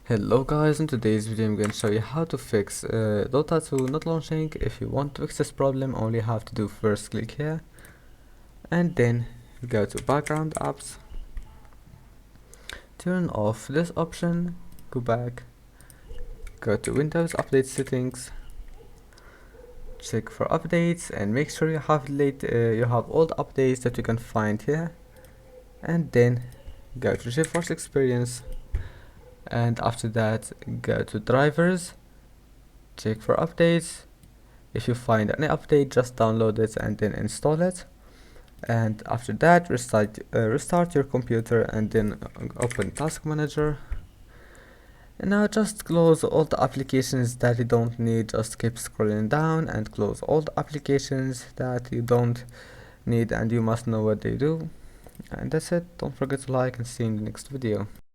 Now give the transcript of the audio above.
Hello guys, in today's video I'm going to show you how to fix Dota 2 not launching. If you want to fix this problem, all you have to do first click here and then go to background apps, turn off this option, go back, go to Windows update settings, check for updates and make sure you have all the updates that you can find here, and then go to GeForce Experience, and after that go to drivers, check for updates. If you find any update, just download it and then install it, and after that restart your computer and then open Task Manager. And now just close all the applications that you don't need. Just keep scrolling down and close all the applications that you don't need and you must know what they do. And that's it. Don't forget to like and see you in the next video.